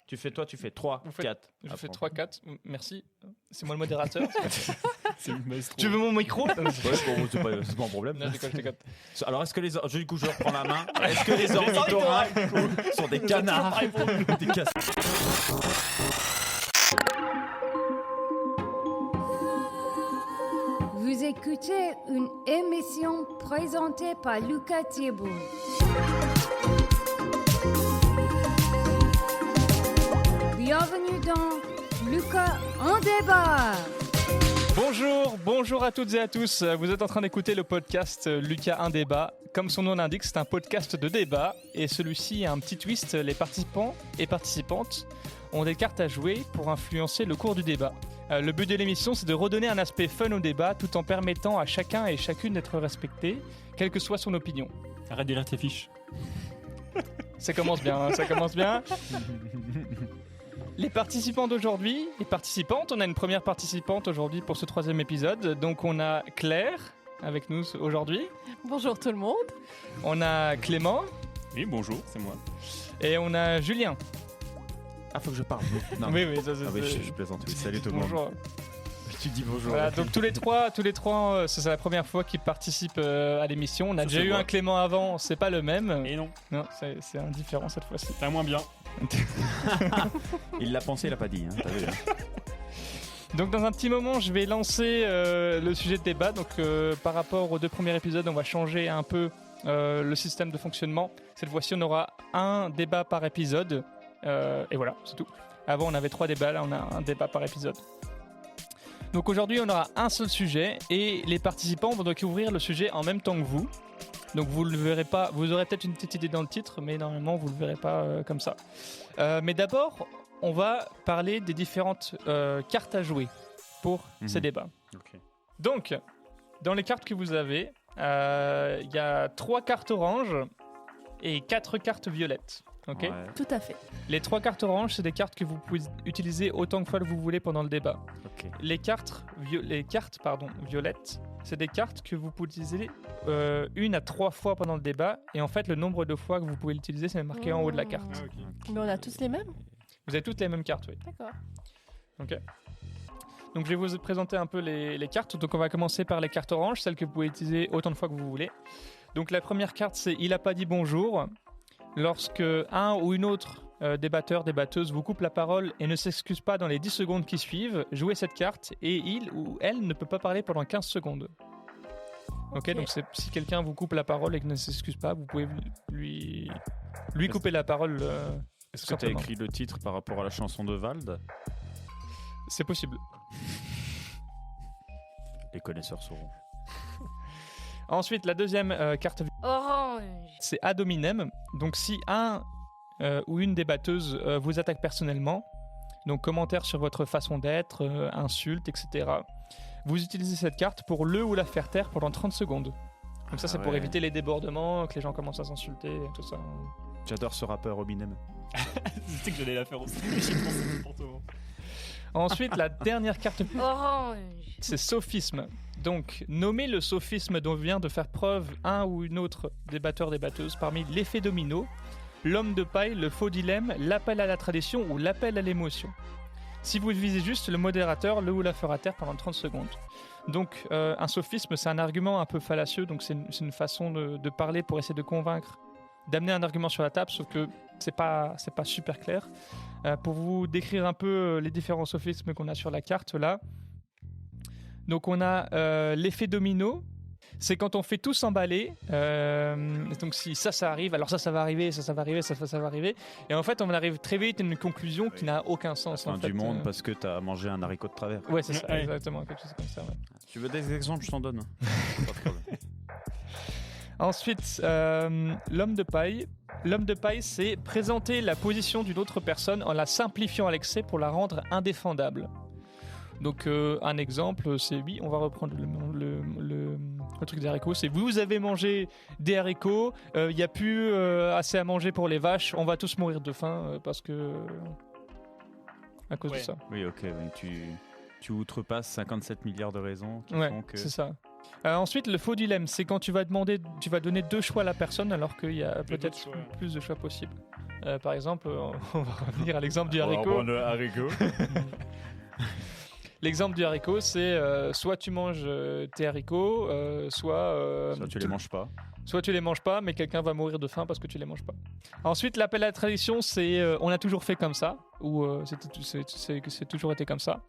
Tu fais 3, 4. Je fais 3, 4. Merci. C'est moi le modérateur. C'est le maestro. Tu veux mon micro? Ouais, bon, c'est pas un problème. Non, je déconne. Alors, est-ce que du coup, je reprends la main. Est-ce que les ornithorynques sont des canards? Des casses. Vous écoutez une émission présentée par Lucas Thibault. Bienvenue dans Lucas en débat. Bonjour à toutes et à tous. Vous êtes en train d'écouter le podcast Lucas un débat. Comme son nom l'indique, c'est un podcast de débat et celui-ci a un petit twist. Les participants et participantes ont des cartes à jouer pour influencer le cours du débat. Le but de l'émission, c'est de redonner un aspect fun au débat tout en permettant à chacun et chacune d'être respecté, quelle que soit son opinion. Arrête de lire tes fiches. Ça commence bien. Les participants d'aujourd'hui, les participantes, on a une première participante aujourd'hui pour ce 3e épisode. Donc on a Claire avec nous aujourd'hui. Bonjour tout le monde. On a Clément. Oui, bonjour, c'est moi. Et on a Julien. Ah, faut que je parle. Non. Oui, ça c'est... Ah oui, je plaisante. Oui. Salut tout le monde. Bonjour. Tu dis bonjour. Voilà, donc tous les trois, c'est la première fois qu'ils participent à l'émission. On a déjà eu un Clément avant, c'est pas le même. Et non. Non, c'est indifférent cette fois-ci. C'est moins bien. Il l'a pensé, il l'a pas dit. Hein, t'as vu, hein. Donc dans un petit moment, je vais lancer le sujet de débat. Donc par rapport aux 2 premiers épisodes, on va changer un peu le système de fonctionnement. Cette fois-ci, on aura un débat par épisode. Et voilà, c'est tout. Avant, on avait 3 débats, là, on a un débat par épisode. Donc aujourd'hui, on aura un seul sujet et les participants vont découvrir le sujet en même temps que vous. Donc vous le verrez pas, vous aurez peut-être une petite idée dans le titre, mais normalement vous le verrez pas comme ça. Mais d'abord, on va parler des différentes cartes à jouer pour ces débats. Okay. Donc, dans les cartes que vous avez, il y a 3 cartes oranges et 4 cartes violettes. Okay. Ouais. Tout à fait. Les 3 cartes oranges, c'est des cartes que vous pouvez utiliser autant de fois que vous voulez pendant le débat. Okay. Les cartes violettes, c'est des cartes que vous pouvez utiliser 1 à 3 fois pendant le débat. Et en fait, le nombre de fois que vous pouvez l'utiliser, c'est marqué en haut de la carte. Ah, okay. Mais on a tous les mêmes? Vous avez toutes les mêmes cartes, oui. D'accord. Ok. Donc je vais vous présenter un peu les cartes. Donc on va commencer par les cartes oranges, celles que vous pouvez utiliser autant de fois que vous voulez. Donc la première carte, c'est « Il a pas dit bonjour ». Lorsque un ou une autre débatteur, débatteuse vous coupe la parole et ne s'excuse pas dans les 10 secondes qui suivent, jouez cette carte et il ou elle ne peut pas parler pendant 15 secondes. Ok, donc si quelqu'un vous coupe la parole et qu'il ne s'excuse pas, vous pouvez lui couper la parole. Est-ce que tu as écrit le titre par rapport à la chanson de Vald? C'est possible. Les connaisseurs sauront. Ensuite, la deuxième carte Orange. c'est ad hominem. Donc si un ou une débatteuse vous attaque personnellement, donc commentaires sur votre façon d'être, insultes, etc., vous utilisez cette carte pour le ou la faire taire pendant 30 secondes. Comme ça, c'est pour éviter les débordements, que les gens commencent à s'insulter et tout ça. J'adore ce rappeur Hominem. C'était que j'allais la faire aussi. J'ai pensé n'importe où. Ensuite, la dernière carte, Orange. c'est sophisme. Donc, nommez le sophisme dont vient de faire preuve un ou une autre débatteur, débatteuse parmi l'effet domino, l'homme de paille, le faux dilemme, l'appel à la tradition ou l'appel à l'émotion. Si vous visez juste le modérateur, le ou la fera taire pendant 30 secondes. Donc, un sophisme, c'est un argument un peu fallacieux, donc c'est une façon de parler pour essayer de convaincre, d'amener un argument sur la table, sauf que c'est pas super clair. Pour vous décrire un peu les différents sophismes qu'on a sur la carte là, donc on a l'effet domino, c'est quand on fait tout s'emballer, donc si ça arrive, alors ça va arriver, ça va arriver, ça va arriver, et en fait on arrive très vite à une conclusion qui n'a aucun sens. Du monde parce que t'as mangé un haricot de travers. Ouais, c'est ça, exactement, quelque chose comme ça. Ouais. Tu veux des exemples, je t'en donne. Pas de problème. Ensuite, l'homme de paille. L'homme de paille, c'est présenter la position d'une autre personne en la simplifiant à l'excès pour la rendre indéfendable. Donc, un exemple, c'est oui, on va reprendre le truc des haricots. C'est vous avez mangé des haricots, il n'y a plus assez à manger pour les vaches, on va tous mourir de faim parce que. À cause de ça. Oui, ok. Donc tu outrepasses 57 milliards de raisons qui font que. C'est ça. Ensuite, le faux dilemme, c'est quand tu vas donner 2 choix à la personne alors qu'il y a peut-être choix. plus de choix possibles. Par exemple, on va revenir à l'exemple du haricot. On va le haricot. L'exemple du haricot, c'est soit tu manges tes haricots, soit Ça, tu les manges pas. soit tu les manges pas, mais quelqu'un va mourir de faim parce que tu les manges pas. Ensuite, l'appel à la tradition, c'est on a toujours fait comme ça, ou c'est toujours été comme ça.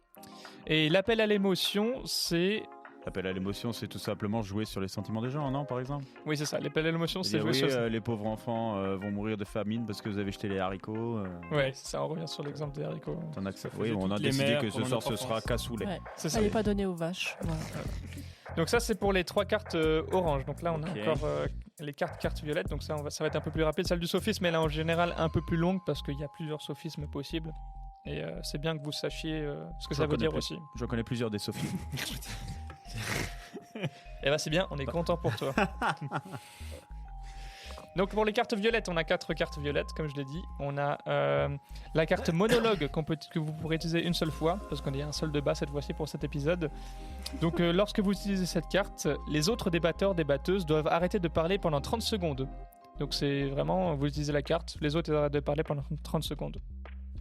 Et l'appel à l'émotion, c'est... L'appel à l'émotion, c'est tout simplement jouer sur les sentiments des gens, non, par exemple? Oui, c'est ça. L'appel à l'émotion, c'est Dire, jouer oui, sur... les pauvres enfants vont mourir de famine parce que vous avez jeté les haricots. Ouais, c'est ça, on revient sur l'exemple des haricots. T'en as que ça. Ça Oui, faisait on a toutes les décidé mères que ce pendant soir, ce notre sera enfance. cassoulet. Ouais. C'est ça. Fallait pas donner aux vaches. Voilà. Donc ça, c'est pour les 3 cartes orange. Donc là, on a Ok. encore les cartes violettes. Donc ça, ça va être un peu plus rapide. Celle du sophisme, elle est en général un peu plus longue parce qu'il y a plusieurs sophismes possibles. Et c'est bien que vous sachiez ce que Je ça veut connais dire plus. aussi. Je connais plusieurs des Sophies. Et bah c'est bien, on est content pour toi. Donc pour les cartes violettes, on a 4 cartes violettes, comme je l'ai dit. On a la carte monologue que vous pourrez utiliser une seule fois, parce qu'on est un seul débat cette fois-ci pour cet épisode. Donc lorsque vous utilisez cette carte, les autres débatteurs, débatteuses doivent arrêter de parler pendant 30 secondes. Donc c'est vraiment, vous utilisez la carte, les autres arrêtent de parler pendant 30 secondes.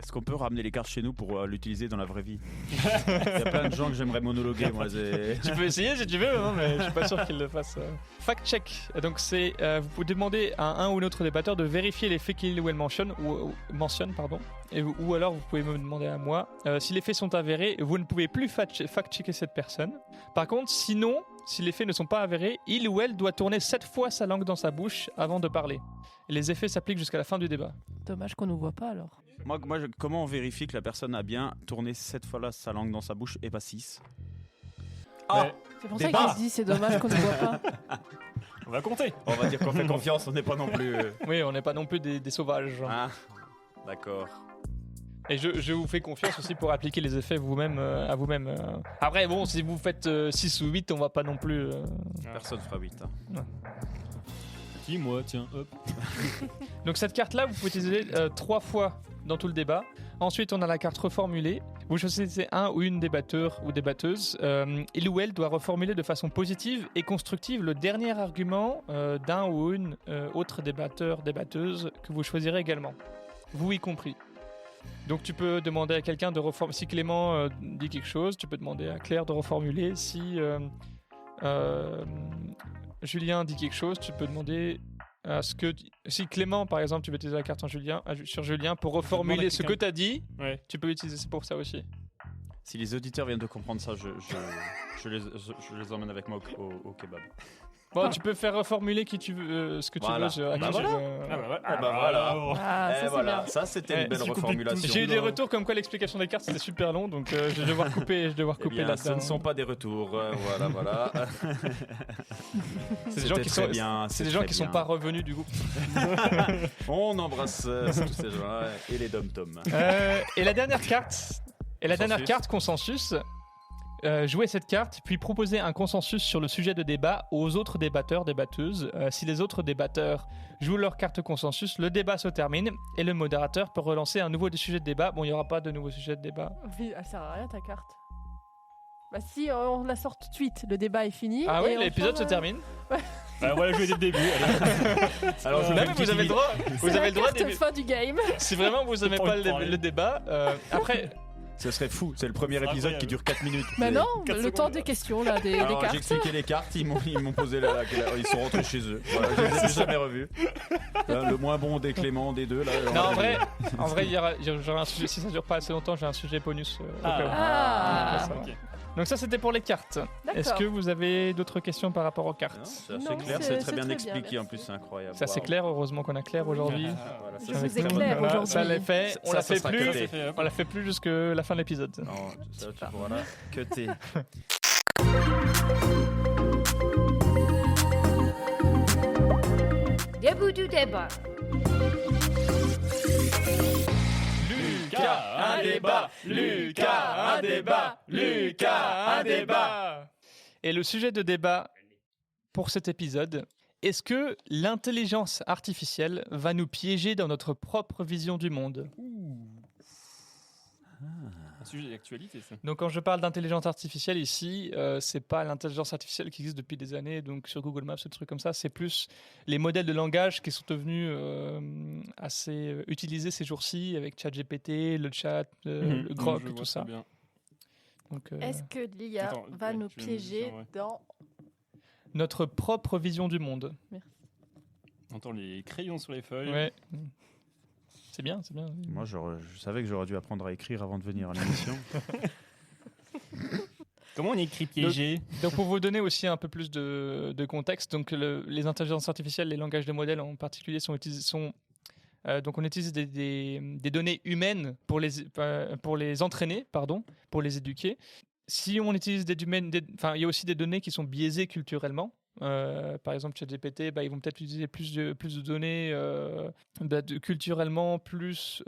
Est-ce qu'on peut ramener les cartes chez nous pour l'utiliser dans la vraie vie? Il y a plein de gens que j'aimerais monologuer, moi. Tu peux essayer si tu veux, hein, mais je suis pas sûr qu'ils le fassent. Fact-check. Donc c'est, vous pouvez demander à un ou l'autre débatteur de vérifier les faits qu'il ou elle mentionne, ou alors vous pouvez me demander à moi. Si les faits sont avérés, vous ne pouvez plus fact-checker cette personne. Par contre, sinon, si les faits ne sont pas avérés, il ou elle doit tourner 7 fois sa langue dans sa bouche avant de parler. Et les effets s'appliquent jusqu'à la fin du débat. Dommage qu'on nous voit pas alors. Moi, comment on vérifie que la personne a bien tourné 7 fois là sa langue dans sa bouche et pas 6? Ah, C'est pour ça Débat. qu'il se dit c'est dommage qu'on nous voit pas. on va compter. On va dire qu'on fait confiance, on n'est pas non plus... Oui, on n'est pas non plus des sauvages. Ah, d'accord. Et je vous fais confiance aussi pour appliquer les effets vous-même à vous-même. Après, bon, si vous faites 6 ou 8, on va pas non plus... Personne fera 8. Hein. Qui, moi, tiens, hop. Donc cette carte-là, vous pouvez utiliser 3 fois dans tout le débat. Ensuite, on a la carte reformulée. Vous choisissez un ou une débatteur ou débatteuse. Il ou elle doit reformuler de façon positive et constructive le dernier argument d'un ou une autre débatteur, débatteuse que vous choisirez également. Vous y compris. Donc tu peux demander à quelqu'un de reformuler. Si Clément dit quelque chose, tu peux demander à Claire de reformuler. Si Julien dit quelque chose, tu peux demander à ce que... Si Clément, par exemple, tu veux utiliser la carte sur Julien pour reformuler ce que tu as dit, Ouais. tu peux l'utiliser pour ça aussi. Si les auditeurs viennent de comprendre ça, je les emmène avec moi au kebab. Bon, tu peux faire reformuler qui tu veux, ce que tu Voilà. veux. à Bah qui tu voilà. veux. Ah bah voilà. Ah bah voilà. Ah, ça Et c'est voilà, bien. ça c'était Eh, une belle si tu coupes reformulation. J'ai eu des retours comme quoi l'explication des cartes c'était super long, donc je vais devoir couper, Eh bien, ce là-dedans. ne sont pas des retours. Voilà. C'est des gens qui sont, bien. c'est des gens qui sont pas revenus du coup. On embrasse tous ces gens-là et les dom-toms. Et la dernière carte, Consensus. consensus. Jouer cette carte, puis proposer un consensus sur le sujet de débat aux autres débatteurs, débatteuses. Si les autres débatteurs jouent leur carte consensus, le débat se termine et le modérateur peut relancer un nouveau sujet de débat. Bon, il n'y aura pas de nouveau sujet de débat. Elle sert à rien ta carte. Bah si on la sort tout de suite, le débat est fini. Ah et oui, on l'épisode se sort, termine. Bah, voilà, jouer dès le début. Allez. Alors, je Non, fais mais une vous petite avez le droit. C'est Vous la avez le droit. carte fin du game. Si vraiment vous n'aimez Pour pas le parler. le débat, après. Ce serait fou, c'est le premier épisode Incroyable. qui dure 4 minutes. Bah non, 4 le secondes. temps des questions là, des Alors, j'ai cartes. expliqué les cartes, ils m'ont posé ils sont rentrés chez eux. Voilà, je les ai jamais revus. Là, le moins bon des Clément, des deux. Là, Non, en vrai, j'aurai un sujet. Si ça dure pas assez longtemps, j'ai un sujet bonus. Au cas où. Ah. Ça va. Ok. Donc ça, c'était pour les cartes. D'accord. Est-ce que vous avez d'autres questions par rapport aux cartes? C'est Non, assez clair, c'est- c'est c'est très bien très expliqué bien, en plus, c'est incroyable. Ça c'est Waouh. clair, heureusement qu'on a Claire aujourd'hui. Ah, Voilà, Je ça, vous c'est très éclaire bon. aujourd'hui. Ça l'est fait, on Ça la fait sera plus. cuté. On la fait plus jusque la fin de l'épisode. Non, ça, tu pourras là que t'es. Début du débat. Lucas, un débat. Lucas, un débat. Lucas, un débat. Et le sujet de débat pour cet épisode, est-ce que l'intelligence artificielle va nous piéger dans notre propre vision du monde? Sujet d'actualité, ça. Donc quand je parle d'intelligence artificielle ici, c'est pas l'intelligence artificielle qui existe depuis des années, donc sur Google Maps, des trucs comme ça, c'est plus les modèles de langage qui sont devenus assez utilisés ces jours-ci avec ChatGPT, le chat, le Grok, Je vois tout ça. très bien. Donc, Est-ce que l'IA Attends, va ouais, nous je vais me piéger dire, ouais. dans... notre propre vision du monde. On entend les crayons sur les feuilles. Ouais. C'est bien, c'est bien. Moi, je savais que j'aurais dû apprendre à écrire avant de venir à l'émission. Comment on écrit piégé? Donc pour vous donner aussi un peu plus de contexte, donc les intelligences artificielles, les langages de modèles en particulier donc on utilise des données humaines pour les entraîner, pour les éduquer. Si on utilise il y a aussi des données qui sont biaisées culturellement. Par exemple, ChatGPT, ils vont peut-être utiliser plus de données culturellement plus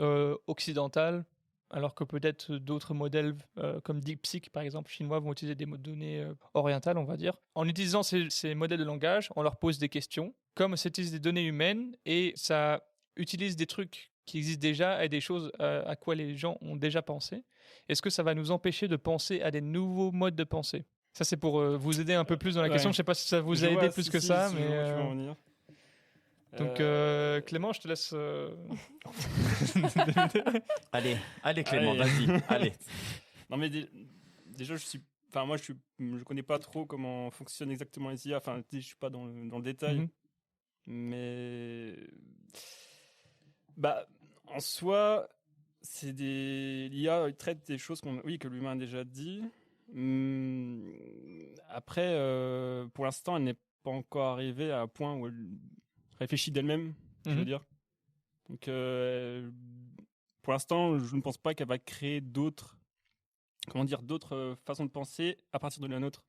occidentales, alors que peut-être d'autres modèles comme DeepSeek, par exemple, chinois, vont utiliser des données orientales, on va dire. En utilisant ces modèles de langage, on leur pose des questions. Comme ça utilise des données humaines et ça utilise des trucs qui existent déjà et des choses à quoi les gens ont déjà pensé, est-ce que ça va nous empêcher de penser à des nouveaux modes de pensée? Ça, c'est pour vous aider un peu plus dans la question. Je ne sais pas si ça vous a aidé plus que ça. Mais, je vais en venir. donc, Clément, je te laisse... Allez Clément, Allez. vas-y, allez. Non, mais déjà, je connais pas trop comment fonctionnent exactement les IA. Enfin, je suis pas dans le détail. Mhm. Mais en soi, l'IA traite des choses que l'humain a déjà dit. Après, pour l'instant, elle n'est pas encore arrivée à un point où elle réfléchit d'elle-même, je veux dire. Donc, pour l'instant, je ne pense pas qu'elle va créer d'autres façons de penser à partir de la nôtre.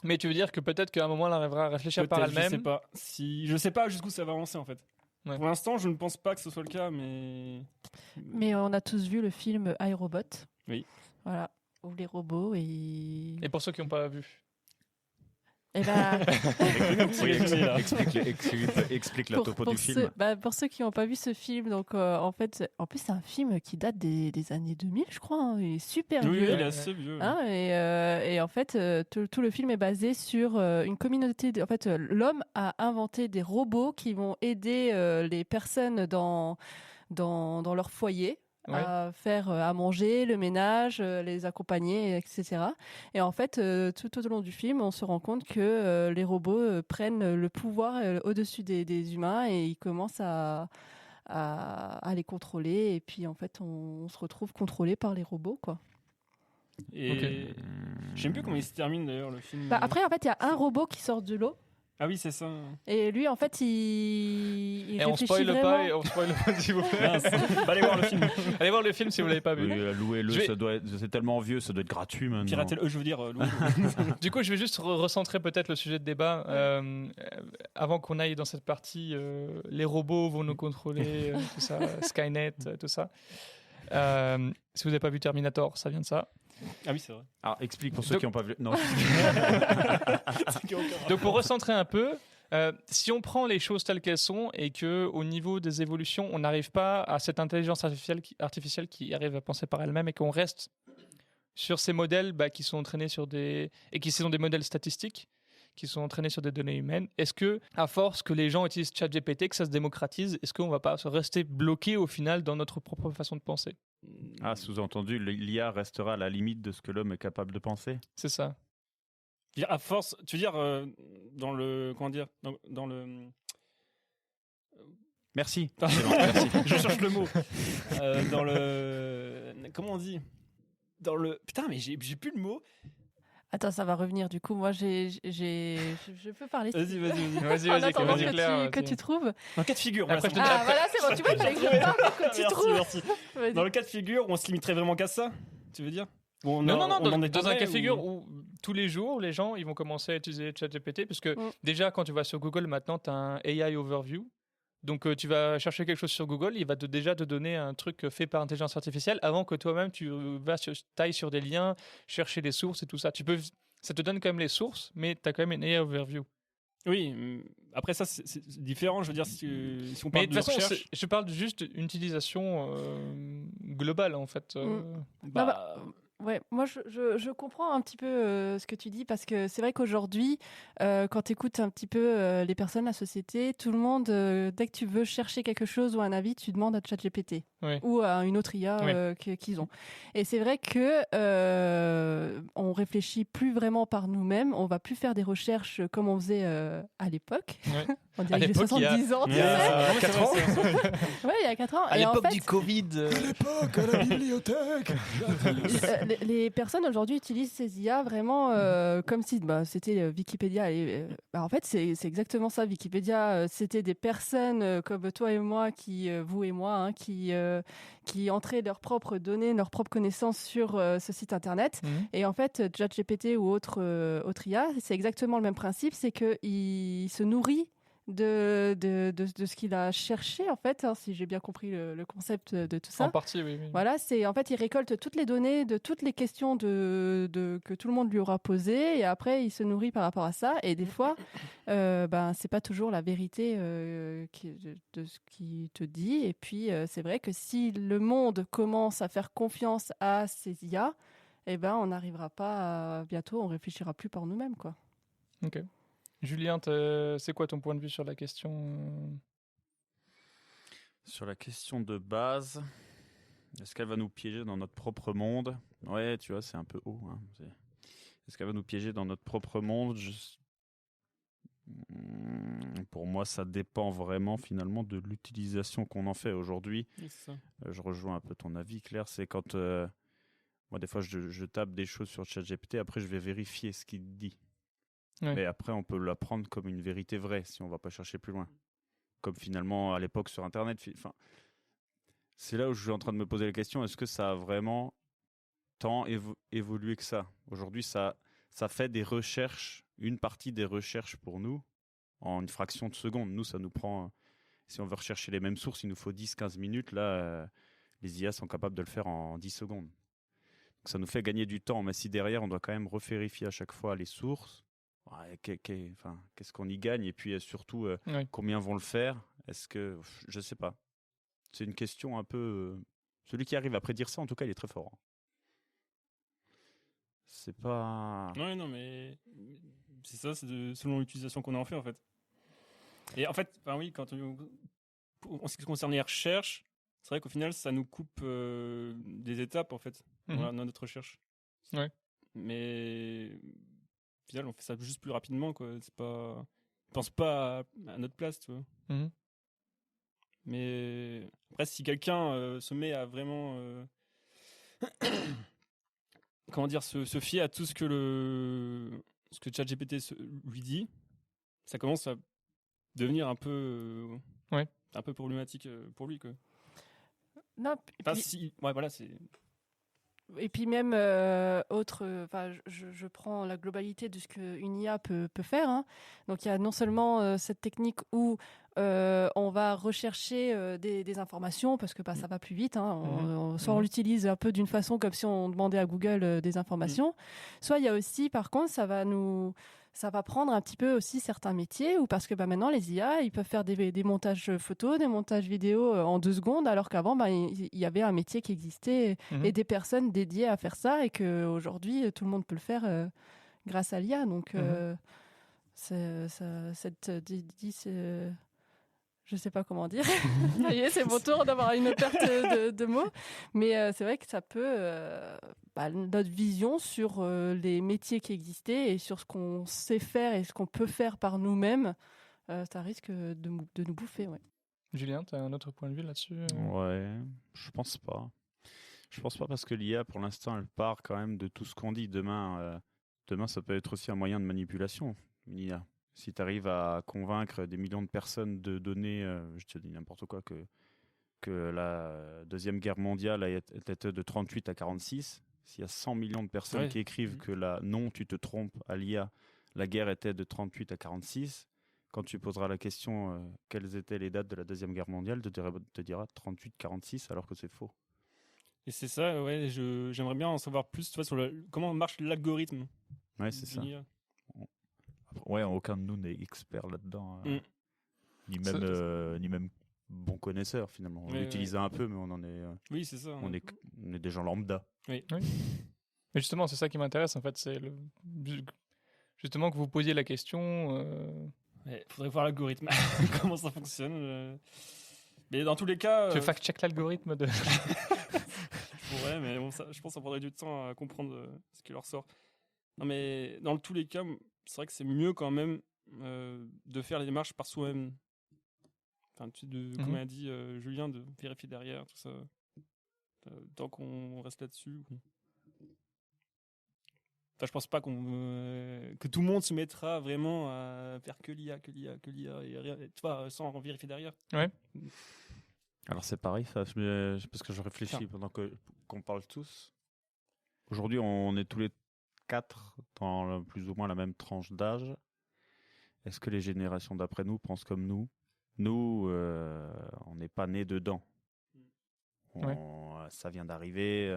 Mais tu veux dire que peut-être qu'à un moment, elle arrivera à réfléchir par elle-même? Je sais pas. Je sais pas jusqu'où ça va avancer, en fait. Ouais. Pour l'instant, je ne pense pas que ce soit le cas, mais... Mais on a tous vu le film iRobot. Oui. Voilà, où les robots et... Et pour ceux qui n'ont pas vu. Eh ben, Explique la topo du film. pour ceux qui n'ont pas vu ce film, donc en fait, en plus c'est un film qui date des années 2000, je crois. Hein, il est super Oui, vieux. il est assez vieux. Hein, et en fait, tout le film est basé sur une communauté. En fait, l'homme a inventé des robots qui vont aider les personnes dans leur foyer. Ouais. À faire à manger, le ménage, les accompagner, etc. Et en fait, tout au long du film, on se rend compte que les robots prennent le pouvoir au-dessus des humains et ils commencent à les contrôler. Et puis, en fait, on se retrouve contrôlé par les robots, quoi. Et Ok. je sais plus comment il se termine d'ailleurs le film. Après, en fait, il y a un robot qui sort de l'eau. Ah oui, c'est ça. Et lui, en fait, il Et on réfléchit spoil vraiment. pas, et on spoil pas, s'il vous plaît. Mince. Allez voir le film. Allez voir le film si vous l'avez pas vu. Oui, louez-le, Je vais- c'est tellement vieux, ça doit être gratuit maintenant. Piratez-le, je veux dire, louez-le. Du coup, je vais juste recentrer peut-être le sujet de débat avant qu'on aille dans cette partie. Les robots vont nous contrôler, tout ça, Skynet, tout ça. Si vous n'avez pas vu Terminator, ça vient de ça. Ah oui, c'est vrai. Alors, explique pour ceux Donc- qui n'ont pas vu. Non. Donc pour recentrer un peu, si on prend les choses telles qu'elles sont et que au niveau des évolutions, on n'arrive pas à cette intelligence artificielle qui arrive à penser par elle-même et qu'on reste sur ces modèles qui sont entraînés et qui sont des modèles statistiques qui sont entraînés sur des données humaines, est-ce que à force que les gens utilisent ChatGPT, que ça se démocratise, est-ce qu'on va pas se rester bloqué au final dans notre propre façon de penser? Ah, sous-entendu, l'IA restera à la limite de ce que l'homme est capable de penser. C'est ça. Je veux dire, à force, tu veux dire, dans le. Comment dire dans le. Merci. Merci. Je cherche le mot. Dans le. Comment on dit dans le. Putain, mais j'ai plus le mot. Attends, ça va revenir. Du coup, moi, je peux parler. Vas-y. Vas-y, En attendant vas-y, Claire. que tu trouves. Dans le cas de figure. Après, je te dis- Ah, voilà, c'est bon. Tu vois, il fallait que je parle pour que tu trouves. Merci. Vas-y. Dans le cas de figure, on se limiterait vraiment qu'à ça, tu veux dire? Non, dans un cas de figure où tous les jours, les gens ils vont commencer à utiliser ChatGPT parce que déjà, quand tu vas sur Google, maintenant, tu as un AI Overview. Donc, tu vas chercher quelque chose sur Google, il va déjà te donner un truc fait par intelligence artificielle avant que toi-même, tu tailles sur des liens, chercher des sources et tout ça. Ça te donne quand même les sources, mais tu as quand même une AI Overview. Oui, après ça, c'est différent. Je veux dire, si on Mais parle de toute de façon, recherche... je parle juste d'une utilisation globale en fait. Ouais, moi je comprends un petit peu ce que tu dis parce que c'est vrai qu'aujourd'hui, quand tu écoutes un petit peu les personnes, la société, tout le monde, dès que tu veux chercher quelque chose ou un avis, tu demandes à ChatGPT Oui. ou à une autre IA qu'ils ont. Et c'est vrai que on réfléchit plus vraiment par nous-mêmes, on va plus faire des recherches comme on faisait à l'époque. Ouais. On À dirait que j'ai l'époque, 70 ans. il y a 4 ans. Ouais, il y a 4 ans. À Et en l'époque fait, du Covid. À l'époque, à la bibliothèque. les personnes aujourd'hui utilisent ces IA vraiment comme si c'était Wikipédia. Et, en fait, c'est exactement ça. Wikipédia, c'était des personnes comme toi et moi, vous et moi, hein, qui entraient leurs propres données, leurs propres connaissances sur ce site internet. Et en fait, ChatGPT ou autre IA, c'est exactement le même principe, c'est qu'il se nourrit de ce qu'il a cherché en fait, hein, si j'ai bien compris le concept de tout ça. En partie, oui. Voilà, c'est en fait il récolte toutes les données de toutes les questions que tout le monde lui aura posées et après il se nourrit par rapport à ça et des fois c'est pas toujours la vérité de ce qu'il te dit et puis c'est vrai que si le monde commence à faire confiance à ces IA, on n'arrivera pas bientôt, on réfléchira plus par nous-mêmes quoi. Ok. Julien, c'est quoi ton point de vue sur la question Sur la question de base, est-ce qu'elle va nous piéger dans notre propre monde? Ouais, tu vois, c'est un peu haut. Hein. Est-ce qu'elle va nous piéger dans notre propre monde? Pour moi, ça dépend vraiment finalement de l'utilisation qu'on en fait aujourd'hui. Oui, c'est ça. Je rejoins un peu ton avis, Claire. C'est quand moi, des fois, je tape des choses sur ChatGPT, après, je vais vérifier ce qu'il dit. Ouais. Mais après, on peut la prendre comme une vérité vraie si on ne va pas chercher plus loin. Comme finalement à l'époque sur Internet. Enfin, c'est là où je suis en train de me poser la question, est-ce que ça a vraiment tant évolué que ça? Aujourd'hui, ça fait des recherches, une partie des recherches pour nous, en une fraction de seconde. Nous, ça nous prend, si on veut rechercher les mêmes sources, il nous faut 10-15 minutes. Là, les IA sont capables de le faire en 10 secondes. Donc, ça nous fait gagner du temps, mais si derrière, on doit quand même revérifier à chaque fois les sources, qu'est-ce qu'on y gagne? Et puis surtout, combien vont le faire? Est-ce que... Je sais pas. C'est une question un peu... celui qui arrive à prédire ça, en tout cas, il est très fort. C'est pas... Ouais, non, mais c'est ça, c'est selon l'utilisation qu'on en fait, en fait. Et en fait, oui, en ce qui concerne les recherches, c'est vrai qu'au final, ça nous coupe des étapes, en fait, dans notre recherche. Ouais. Mais au final, on fait ça juste plus rapidement, quoi. C'est pas... On pense pas à notre place, tu vois. Mais après, si quelqu'un se met à vraiment... comment dire, se fier à tout ce que ChatGPT lui dit, ça commence à devenir un peu problématique pour lui, quoi. Non, voilà, c'est... Et puis même je prends la globalité de ce qu'une IA peut faire. Hein. Donc il y a non seulement cette technique où on va rechercher des informations parce que ça va plus vite. Hein. Soit on l'utilise un peu d'une façon comme si on demandait à Google des informations. Soit il y a aussi, par contre, ça va prendre un petit peu aussi certains métiers ou parce que maintenant les IA ils peuvent faire des montages photos, des montages vidéo en 2 secondes alors qu'avant il y avait un métier qui existait et des personnes dédiées à faire ça et qu'aujourd'hui tout le monde peut le faire grâce à l'IA. Donc je sais pas comment dire. Ça y est, c'est mon tour d'avoir une perte de mots. Mais c'est vrai que ça peut... notre vision sur les métiers qui existaient et sur ce qu'on sait faire et ce qu'on peut faire par nous-mêmes, ça risque de nous bouffer. Ouais. Julien, tu as un autre point de vue là-dessus Ouais, je pense pas. Je pense pas parce que l'IA, pour l'instant, elle part quand même de tout ce qu'on dit. Demain, ça peut être aussi un moyen de manipulation, une IA. Si tu arrives à convaincre des millions de personnes de donner, je te dis n'importe quoi, que la Deuxième Guerre mondiale était de 38 à 46, s'il y a 100 millions de personnes qui écrivent que non, tu te trompes à l'IA, la guerre était de 38 à 46, quand tu poseras la question quelles étaient les dates de la Deuxième Guerre mondiale, te dira 38-46 alors que c'est faux. Et c'est ça, ouais, j'aimerais bien en savoir plus, tu vois, sur comment marche l'algorithme. Ouais, c'est ça. Ouais, aucun de nous n'est expert là-dedans. Ni même bon connaisseur, finalement. On l'utilise un peu, mais on en est... Oui, c'est ça. on est des gens lambda. Oui. Mais justement, c'est ça qui m'intéresse, en fait. C'est justement que vous posiez la question... Faudrait voir l'algorithme, comment ça fonctionne. Mais dans tous les cas... Tu fact-check l'algorithme de... Je pourrais, mais bon, je pense que ça prendrait du temps à comprendre ce qui leur sort. Non, mais dans tous les cas, c'est vrai que c'est mieux quand même de faire les démarches par soi-même. Enfin, comme a dit Julien, de vérifier derrière, tout ça. Tant qu'on reste là-dessus. Enfin, je pense pas que tout le monde se mettra vraiment à faire que l'IA, et rien, tu vois, sans vérifier derrière. Ouais. Alors c'est pareil, parce que je réfléchis pendant qu'on parle tous. Aujourd'hui, on est tous les 4 dans plus ou moins la même tranche d'âge. Est-ce que les générations d'après nous pensent comme nous ? Nous, on n'est pas nés dedans. Ça vient d'arriver,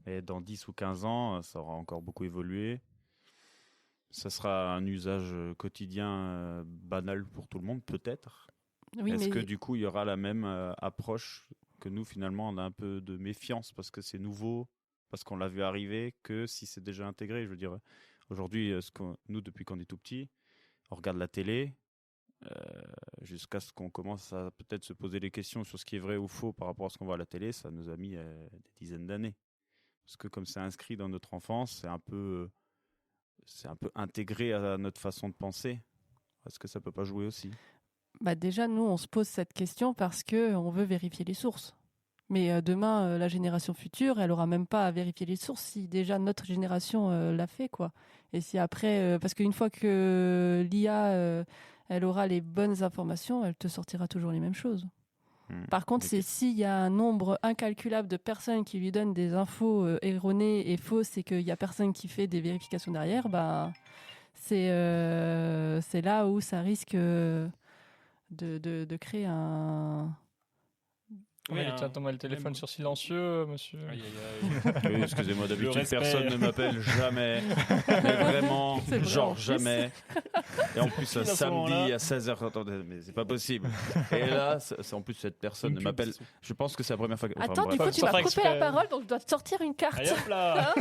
mais dans 10 ou 15 ans, ça aura encore beaucoup évolué. Ça sera un usage quotidien banal pour tout le monde, peut-être. Oui, Est-ce que du coup, il y aura la même approche que nous, finalement, on a un peu de méfiance parce que c'est nouveau, parce qu'on l'a vu arriver, que si c'est déjà intégré. Je veux dire, aujourd'hui, nous, depuis qu'on est tout petit, on regarde la télé, jusqu'à ce qu'on commence à peut-être se poser des questions sur ce qui est vrai ou faux par rapport à ce qu'on voit à la télé, ça nous a mis des dizaines d'années. Parce que comme c'est inscrit dans notre enfance, c'est un peu intégré à notre façon de penser. Est-ce que ça peut pas jouer aussi ? Déjà, nous, on se pose cette question parce qu'on veut vérifier les sources. Mais demain, la génération future, elle n'aura même pas à vérifier les sources si déjà notre génération l'a fait, quoi. Et si après... parce qu'une fois que l'IA, elle aura les bonnes informations, elle te sortira toujours les mêmes choses. Par contre, c'est s'il y a un nombre incalculable de personnes qui lui donnent des infos erronées et fausses et qu'il n'y a personne qui fait des vérifications derrière, c'est là où ça risque de créer un... Oui, t'as le téléphone sur silencieux, monsieur. Aïe. Oui, excusez-moi, d'habitude, personne ne m'appelle jamais. Mais vraiment, genre jamais. Et en plus, un samedi à 16h. Attendez, mais c'est pas possible. Et là, en plus, cette personne ne m'appelle. Je pense que c'est la première fois que. Attends, du coup, tu m'as coupé la parole, donc je dois te sortir une carte. Allez, hop là.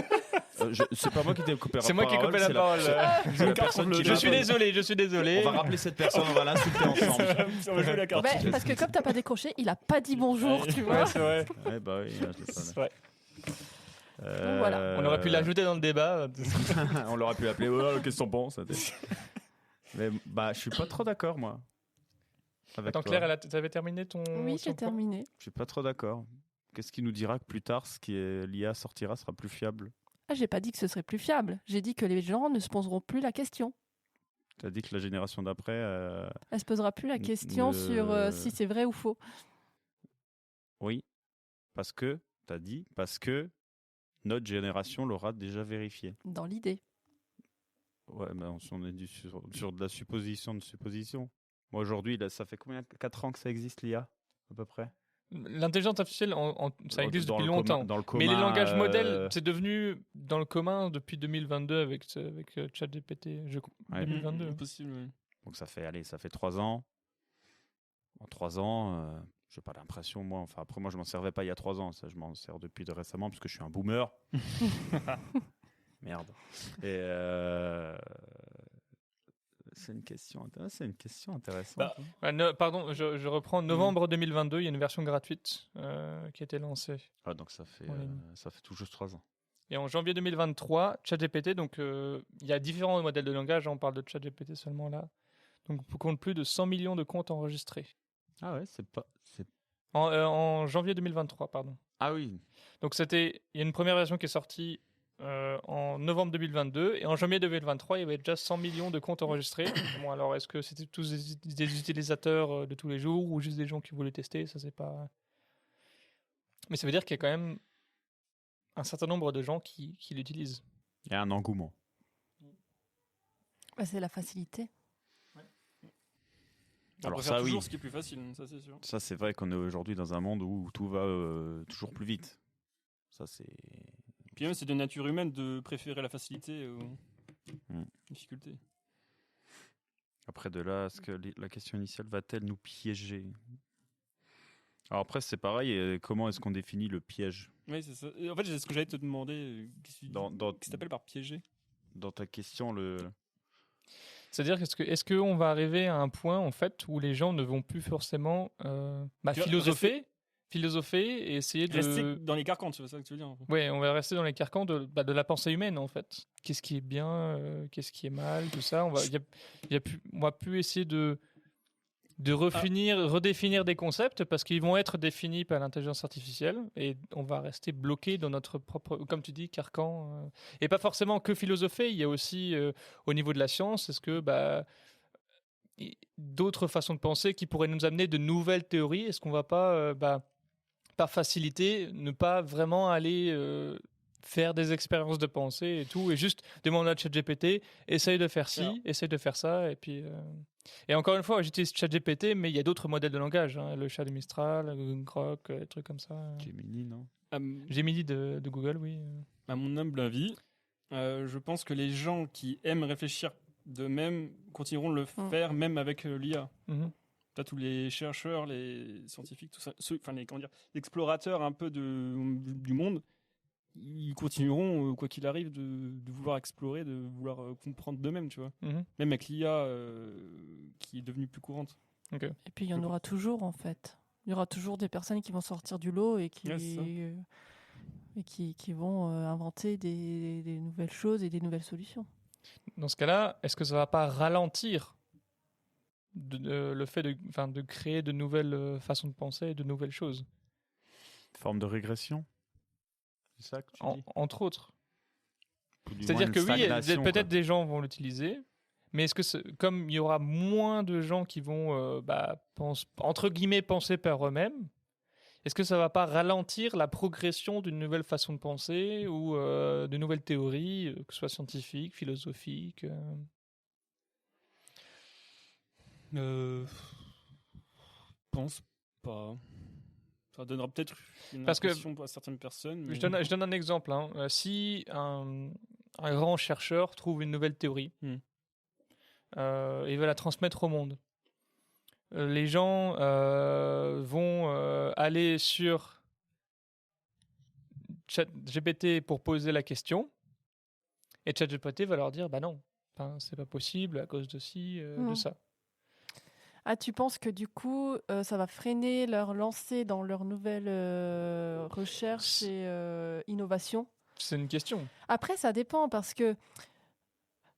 C'est pas moi qui t'ai coupé la parole. C'est moi qui ai coupé la parole. C'est la personne qui. Je suis désolé. On va rappeler cette personne, on va l'insulter ensemble. On va jouer la carte. Parce que comme t'as pas décroché, il a pas dit bonjour, tu vois. Ouais, c'est vrai. Ouais, bah oui, c'est vrai. Voilà. On aurait pu l'ajouter dans le débat. On l'aurait pu appeler. Qu'est-ce que t'en penses ? Mais je suis pas trop d'accord, moi. Attends, Claire, t'avais terminé ton. Oui, j'ai terminé. Je suis pas trop d'accord. Qu'est-ce qui nous dira que plus tard, ce qui est l'IA sortira sera plus fiable ? J'ai pas dit que ce serait plus fiable. J'ai dit que les gens ne se poseront plus la question. Tu as dit que la génération d'après... Elle se posera plus la question sur si c'est vrai ou faux. Oui, parce que notre génération l'aura déjà vérifié. Dans l'idée. Ouais, mais on est sur de la supposition de supposition. Moi, aujourd'hui, ça fait combien ? 4 ans que ça existe, l'IA, à peu près ? L'intelligence artificielle, ça existe depuis longtemps. Commun, mais les langages modèles, c'est devenu dans le commun depuis 2022 avec ChatGPT. 2022. Possible, oui. Donc ça fait 3 ans. En 3 ans, j'ai pas l'impression, moi. Enfin, après, moi, je m'en servais pas il y a 3 ans. Ça, je m'en sers depuis récemment parce que je suis un boomer. Merde. Et c'est une question intéressante. Pardon, je reprends. Novembre 2022, il y a une version gratuite qui a été lancée. Ah, donc ça fait tout juste 3 ans. Et en janvier 2023, ChatGPT, donc il y a différents modèles de langage. On parle de ChatGPT seulement là. Donc on compte plus de 100 millions de comptes enregistrés. Ah ouais, En janvier 2023, pardon. Ah oui. Donc il y a une première version qui est sortie en novembre 2022 et en janvier 2023 il y avait déjà 100 millions de comptes enregistrés. Bon, alors est-ce que c'était tous des utilisateurs de tous les jours ou juste des gens qui voulaient tester ? Ça c'est pas. Mais ça veut dire qu'il y a quand même un certain nombre de gens qui l'utilisent. Il y a un engouement. C'est la facilité. Alors ça, toujours ce qui est plus facile, ça c'est sûr. Ça c'est vrai qu'on est aujourd'hui dans un monde où tout va toujours plus vite. Ça c'est. Puis même c'est de nature humaine de préférer la facilité aux difficultés. Après de là, est-ce que la question initiale va-t-elle nous piéger? Alors après, c'est pareil, comment est-ce qu'on définit le piège? Oui, c'est ça. Et en fait, c'est ce que j'allais te demander. Qu'est-ce que tu t'appelles par piéger? Dans ta question, C'est-à-dire est-ce qu'on va arriver à un point en fait où les gens ne vont plus forcément philosopher et essayer de Rester dans les carcans, tu vois ça que tu veux dire? Ouais, on va rester dans les carcans de la pensée humaine en fait. Qu'est-ce qui est bien, qu'est-ce qui est mal, tout ça. On va plus essayer de redéfinir des concepts parce qu'ils vont être définis par l'intelligence artificielle et on va rester bloqué dans notre propre, comme tu dis, carcan. Et pas forcément que philosopher, il y a aussi au niveau de la science, est-ce que d'autres façons de penser qui pourraient nous amener de nouvelles théories, est-ce qu'on va pas, par facilité, ne pas vraiment aller faire des expériences de pensée et tout, et juste demander à ChatGPT, essaye de faire ci, essaye de faire ça, et puis... Et encore une fois, j'utilise ChatGPT, mais il y a d'autres modèles de langage, hein, le chat de Mistral, Grok, des trucs comme ça. Gemini, non? Gemini de Google, oui. À mon humble avis, je pense que les gens qui aiment réfléchir d'eux-mêmes continueront de le faire, même avec l'IA. Là, tous les chercheurs, les scientifiques, tout ça, les explorateurs un peu du monde, ils continueront, quoi qu'il arrive, de vouloir explorer, de vouloir comprendre d'eux-mêmes, tu vois. Même avec l'IA qui est devenue plus courante. Et puis il y en aura toujours, en fait. Il y aura toujours des personnes qui vont sortir du lot et qui vont inventer des nouvelles choses et des nouvelles solutions. Dans ce cas-là, est-ce que ça ne va pas ralentir le fait de créer de nouvelles façons de penser et de nouvelles choses? Forme de régression? C'est ça que tu dis? Entre autres. C'est-à-dire que oui, peut-être des gens vont l'utiliser, mais est-ce que comme il y aura moins de gens qui vont entre guillemets penser par eux-mêmes, est-ce que ça va pas ralentir la progression d'une nouvelle façon de penser ou de nouvelles théories, que ce soit scientifiques, philosophiques? Pense pas. Ça donnera peut-être une Parce impression à certaines personnes. Mais... Je donne un exemple. Hein. Si un grand chercheur trouve une nouvelle théorie et veut la transmettre au monde, les gens vont aller sur ChatGPT pour poser la question et ChatGPT va leur dire bah non, c'est pas possible à cause de ci, de ça. Ah, tu penses que du coup, ça va freiner leur lancée dans leurs nouvelles recherches et innovations? C'est une question. Après, ça dépend parce que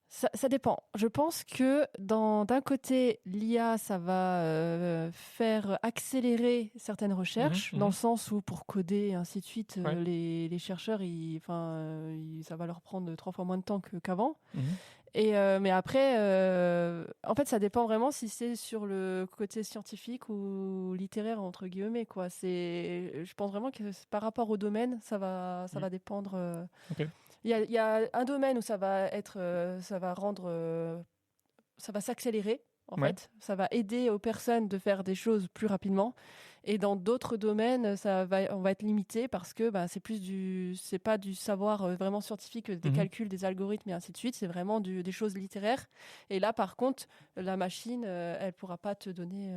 ça dépend. Je pense que d'un côté, l'IA, ça va faire accélérer certaines recherches, dans le sens où pour coder et ainsi de suite, les chercheurs, ça va leur prendre 3 fois moins de temps qu'avant. Mais après, en fait, ça dépend vraiment si c'est sur le côté scientifique ou littéraire, entre guillemets, quoi. Je pense vraiment que par rapport au domaine, ça va dépendre. Il y a un domaine où ça va s'accélérer, en fait. Ça va aider aux personnes de faire des choses plus rapidement. Et dans d'autres domaines, on va être limité parce que c'est pas du savoir vraiment scientifique, des calculs, des algorithmes et ainsi de suite. C'est vraiment des choses littéraires. Et là, par contre, la machine, elle pourra pas te donner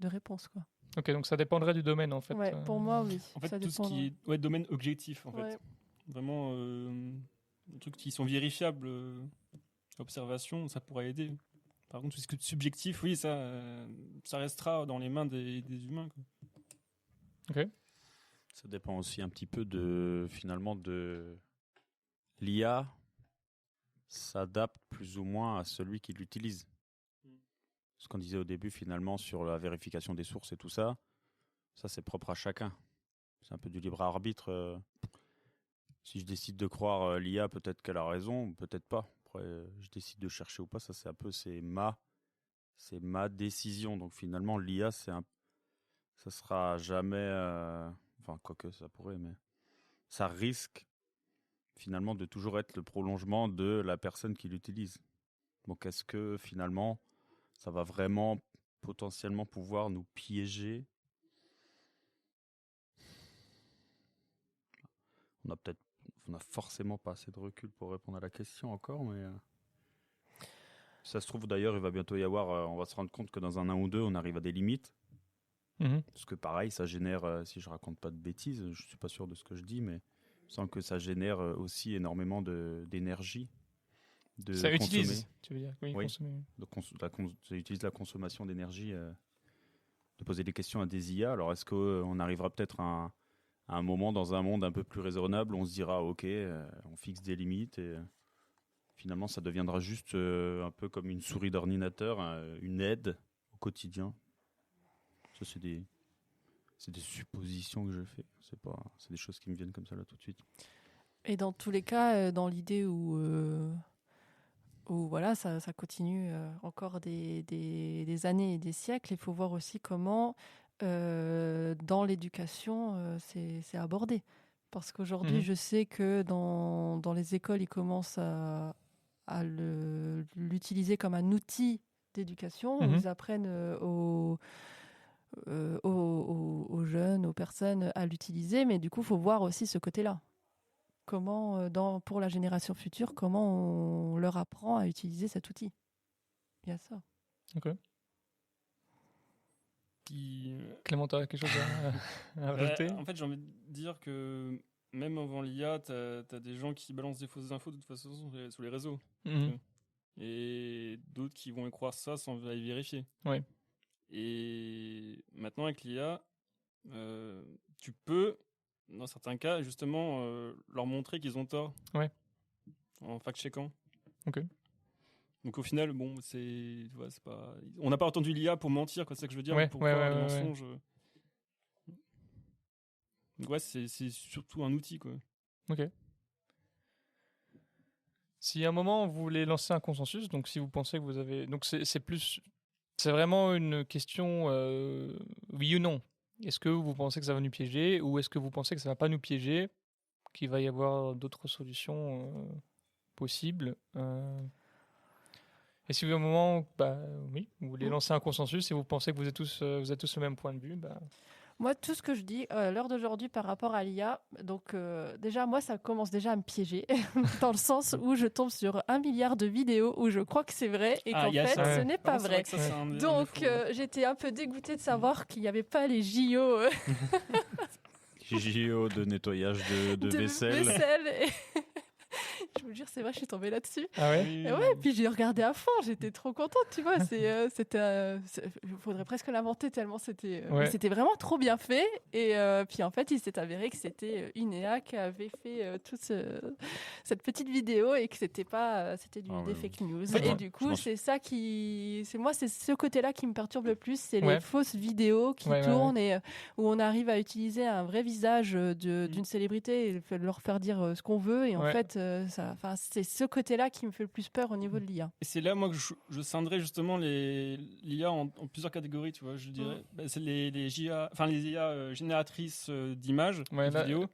de réponse, quoi. Ok, donc ça dépendrait du domaine, en fait. Ouais, pour moi, oui. En fait, ça tout ce qui est domaine objectif, en fait. Vraiment, des trucs qui sont vérifiables, observation, ça pourrait aider. Par contre, tout ce qui est subjectif, oui, ça restera dans les mains des humains, quoi. Ok. Ça dépend aussi un petit peu de l'IA s'adapte plus ou moins à celui qui l'utilise. Ce qu'on disait au début, finalement, sur la vérification des sources et tout ça, ça c'est propre à chacun. C'est un peu du libre arbitre. Si je décide de croire l'IA, peut-être qu'elle a raison, peut-être pas. Après, je décide de chercher ou pas, ça c'est ma décision. Donc finalement, l'IA, ça sera jamais, enfin quoique ça pourrait, mais ça risque finalement de toujours être le prolongement de la personne qui l'utilise. Donc est-ce que finalement, ça va vraiment potentiellement pouvoir nous piéger? On n'a forcément pas assez de recul pour répondre à la question encore, mais... Ça se trouve d'ailleurs, il va bientôt y avoir, on va se rendre compte que dans un an ou deux, on arrive à des limites. Parce que pareil, ça génère, si je raconte pas de bêtises, je suis pas sûr de ce que je dis, mais je sens que ça génère aussi énormément d'énergie. Ça utilise, tu veux dire, oui. Consommer. Ça utilise la consommation d'énergie, de poser des questions à des IA. Alors est-ce qu'on arrivera peut-être à un moment dans un monde un peu plus raisonnable où on se dira ok, on fixe des limites et finalement ça deviendra juste un peu comme une souris d'ordinateur, une aide au quotidien. Ça c'est des suppositions que je fais. C'est des choses qui me viennent comme ça là tout de suite. Et dans tous les cas, dans l'idée où voilà, ça continue encore des années et des siècles, il faut voir aussi comment dans l'éducation c'est abordé. Parce qu'aujourd'hui, je sais que dans les écoles, ils commencent à l'utiliser comme un outil d'éducation. Où ils apprennent aux jeunes, aux personnes à l'utiliser. Mais du coup, il faut voir aussi ce côté-là. Comment, pour la génération future, comment on leur apprend à utiliser cet outil. Il y a ça. Ok. Clément, tu as quelque chose à rajouter ? En fait, j'ai envie de dire que même avant l'IA, tu as des gens qui balancent des fausses infos de toute façon sur les réseaux. Et d'autres qui vont y croire ça sans y vérifier. Ouais. Et maintenant, avec l'IA, tu peux, dans certains cas, justement, leur montrer qu'ils ont tort. Ouais. En fact-checkant. Ok. Donc au final, bon, c'est pas. On n'a pas entendu l'IA pour mentir, quoi, c'est ça que je veux dire, pour croire les mensonges. Donc ouais, c'est surtout un outil, quoi. Ok. Si à un moment vous voulez lancer un consensus, donc si vous pensez que vous avez, donc c'est vraiment une question oui ou non. Est-ce que vous pensez que ça va nous piéger ou est-ce que vous pensez que ça va pas nous piéger, qu'il va y avoir d'autres solutions possibles? Et si à un moment, oui, vous voulez lancer un consensus et vous pensez que vous êtes tous au même point de vue, Moi, tout ce que je dis à l'heure d'aujourd'hui par rapport à l'IA, donc déjà, moi, ça commence déjà à me piéger, dans le sens où je tombe sur 1 milliard de vidéos où je crois que c'est vrai et qu'en fait, ce n'est pas vrai. Donc, j'étais un peu dégoûtée de savoir qu'il n'y avait pas les JO. JO de nettoyage de vaisselle. Je vous jure, c'est vrai, je suis tombée là-dessus. Ah ouais. Et ouais, puis j'ai regardé à fond, j'étais trop contente, tu vois. Il faudrait presque l'inventer tellement c'était vraiment trop bien fait. Et puis en fait, il s'est avéré que c'était une IA qui avait fait toute cette petite vidéo et que c'était des fake news. Et du coup, c'est ce côté-là qui me perturbe le plus, c'est les fausses vidéos qui tournent et où on arrive à utiliser un vrai visage d'une célébrité et leur faire dire ce qu'on veut. Et en fait, c'est ce côté-là qui me fait le plus peur au niveau de l'IA. Et c'est là, moi, que je scinderais justement l'IA en plusieurs catégories, tu vois. Je dirais, c'est les IA génératrices d'images, de vidéos,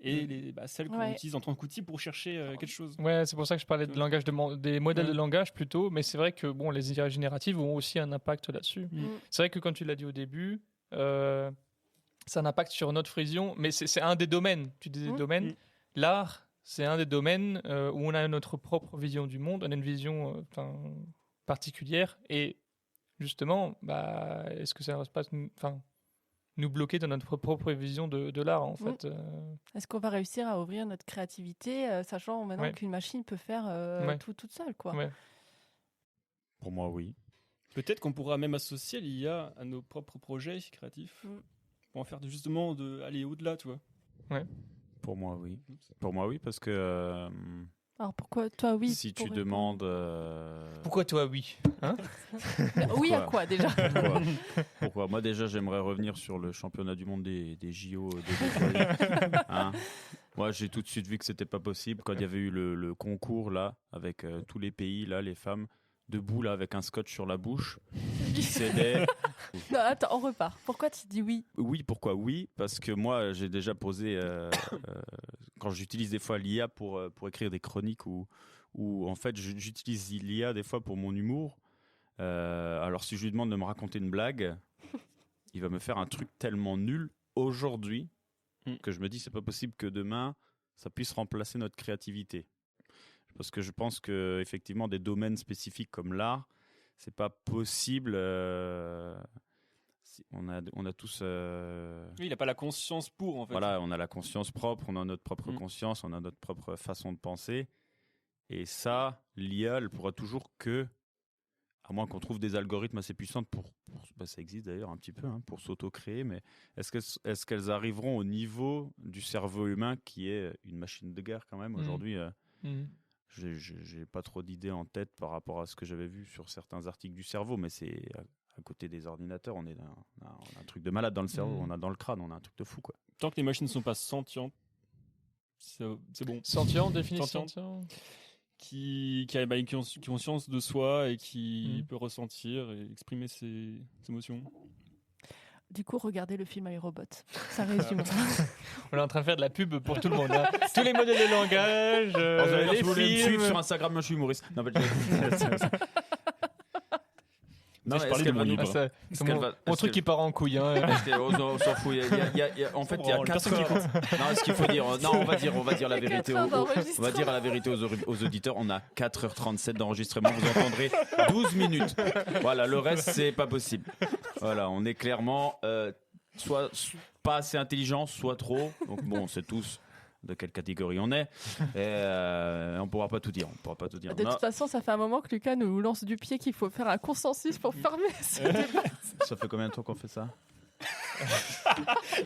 et celles qu'on utilise en tant qu'outil pour chercher quelque chose. Ouais, c'est pour ça que je parlais de langage des modèles de langage plutôt, mais c'est vrai que les IA génératives ont aussi un impact là-dessus. C'est vrai que quand tu l'as dit au début, ça a un impact sur notre vision, mais c'est un des domaines. Tu disais domaine. L'art, c'est un des domaines où on a notre propre vision du monde, on a une vision particulière, et justement, est-ce que ça ne va pas nous bloquer dans notre propre vision de l'art, en fait. Est-ce qu'on va réussir à ouvrir notre créativité, sachant maintenant qu'une machine peut faire tout toute seule, quoi. Pour moi, oui. Peut-être qu'on pourra même associer l'IA à nos propres projets créatifs pour en faire justement aller au-delà, tu vois. Ouais. Pour moi, oui. Pour moi, oui, parce que... Alors pourquoi toi, oui? Si tu demandes... Pourquoi toi, oui, hein? Oui, à quoi, déjà? Pourquoi? Moi, déjà, j'aimerais revenir sur le championnat du monde des JO de hein. Moi, j'ai tout de suite vu que c'était pas possible. Quand il y avait eu le concours, là, avec tous les pays, là, les femmes, debout, là, avec un scotch sur la bouche, qui cédaient... Non, attends, on repart. Pourquoi tu dis oui? Oui, pourquoi oui? Parce que moi, j'ai déjà posé, quand j'utilise des fois l'IA pour écrire des chroniques où en fait, j'utilise l'IA des fois pour mon humour. Alors, si je lui demande de me raconter une blague, il va me faire un truc tellement nul aujourd'hui que je me dis, c'est pas possible que demain, ça puisse remplacer notre créativité. Parce que je pense que effectivement des domaines spécifiques comme l'art, c'est pas possible. On a tous. Oui, il n'a pas la conscience pour, en fait. Voilà, on a la conscience propre, on a notre propre conscience, on a notre propre façon de penser. Et ça, l'IA, elle pourra toujours que, à moins qu'on trouve des algorithmes assez puissants ça existe d'ailleurs un petit peu, hein, pour s'auto-créer, mais est-ce qu'elles arriveront au niveau du cerveau humain qui est une machine de guerre quand même aujourd'hui J'ai pas trop d'idées en tête par rapport à ce que j'avais vu sur certains articles du cerveau, mais c'est à côté des ordinateurs, on a un truc de malade dans le cerveau, on a dans le crâne, on a un truc de fou, quoi. Tant que les machines ne sont pas sentientes, c'est bon. Sentient, définition. Qui ont conscience de soi et qui peut ressentir et exprimer ses émotions. Du coup, regardez le film iRobot. Ça résume. On est en train de faire de la pub pour tout le monde. Hein. Tous les modèles de langage, les si vous voulez me films. suivre sur Instagram, moi je suis humoriste. Non, mais je parlais de mon livre. Mon truc qui part en couille. Hein. On s'en fout. En fait, il y a 4 heures. Non, ce qu'il faut dire. Non, on va dire la vérité. On va dire la vérité aux auditeurs. On a 4h37 d'enregistrement. Vous entendrez 12 minutes. Voilà, le reste, c'est pas possible. Voilà, on est clairement soit pas assez intelligent, soit trop. Donc bon, on sait tous de quelle catégorie on est. Et on pourra pas tout dire. De toute façon, ça fait un moment que Lucas nous lance du pied qu'il faut faire un consensus pour fermer ce débat. Ça fait combien de temps qu'on fait ça?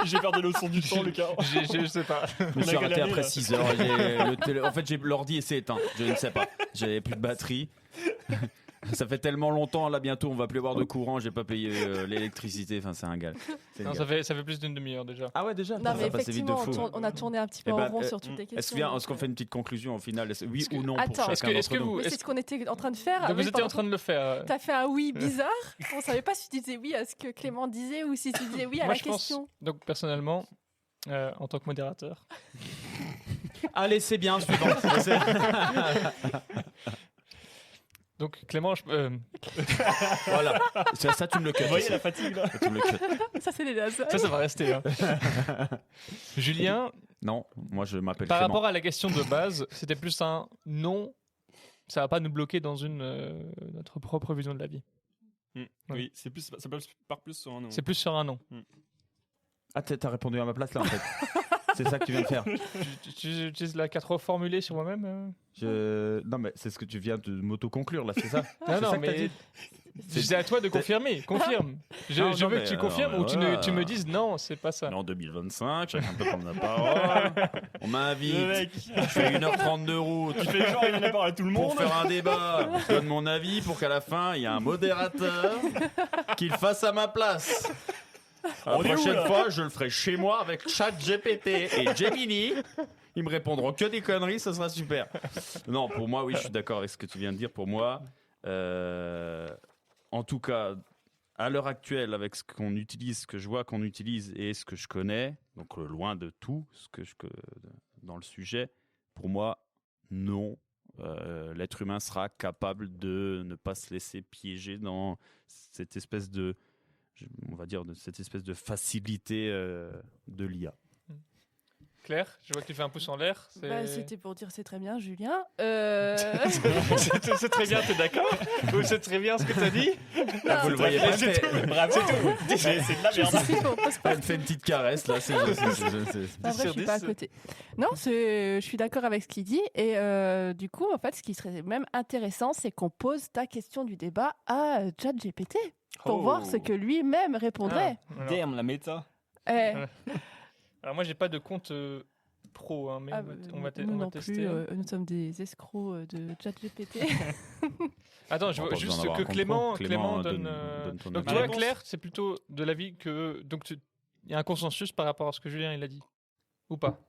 J'ai perdu le son du temps, Lucas. Je sais pas. Je me suis arrêté après 6 heures. En fait, l'ordi s'est éteint. Je ne sais pas. J'avais plus de batterie. Ça fait tellement longtemps, là bientôt on va plus avoir de courant, j'ai pas payé l'électricité, enfin c'est un gars. Non, ça fait plus d'une demi-heure déjà. Ah ouais déjà. Non mais effectivement, on a tourné un petit peu en rond sur toutes les questions. Est-ce qu'on fait une petite conclusion au final, oui ou non Attends, pour chacun d'entre nous? Mais c'est ce qu'on était en train de faire. Donc vous étiez en train de le faire. T'as fait un oui bizarre. On savait pas si tu disais oui à ce que Clément disait ou si tu disais oui à la question. Donc personnellement, en tant que modérateur. Allez, c'est bien, suivant. Donc Clément, voilà, ça tu me le cut. Vous voyez la fatigue là. Ça c'est les lasers. Ça va rester. Hein. Julien. Non, moi je m'appelle Par Clément. rapport à la question de base, c'était plus un non. Ça va pas nous bloquer dans notre propre vision de la vie. Oui, ça part plus sur un non. C'est plus sur un non. Ah, t'as répondu à ma place là en fait. C'est ça que tu viens de faire. Tu utilises la 4 formulée sur moi-même Non, mais c'est ce que tu viens de m'auto-conclure là, c'est ça? Non, mais c'est à toi de confirmer. Confirme. Je veux que tu confirmes ou tu me dises non, c'est pas ça. En 2025, chacun peut prendre la parole. On m'invite. Je fais 1h30 de route. Tu fais genre, il en a parlé à tout le monde. Pour faire un débat. Je donne mon avis pour qu'à la fin, il y ait un modérateur qui le fasse à ma place. La prochaine fois, je le ferai chez moi avec ChatGPT et Gemini. Ils me répondront que des conneries, ça sera super. Non, pour moi, oui, je suis d'accord avec ce que tu viens de dire. Pour moi, en tout cas, à l'heure actuelle, avec ce qu'on utilise, ce que je vois qu'on utilise et ce que je connais, donc loin de tout ce que dans le sujet, pour moi, non. L'être humain sera capable de ne pas se laisser piéger dans cette espèce de cette espèce de facilité de l'IA. Claire, je vois que tu fais un pouce en l'air. C'était pour dire c'est très bien, Julien. C'est très bien, t'es d'accord? Ou c'est très bien ce que t'as dit? Vous le voyez pas, c'est tout. Bravo. C'est de la merde. Elle me fait une petite caresse là. C'est vrai, je suis pas à côté. Non, je suis d'accord avec ce qu'il dit. Et du coup, en fait, ce qui serait même intéressant, c'est qu'on pose ta question du débat à ChatGPT pour voir ce que lui-même répondrait. Damn, la méta. Alors moi j'ai pas de compte pro, hein, mais on va tester. Nous sommes des escrocs de ChatGPT. Attends, je vois juste que Clément donne ton donc avis. toi Claire, c'est plutôt de l'avis que il y a un consensus par rapport à ce que Julien il a dit ou pas?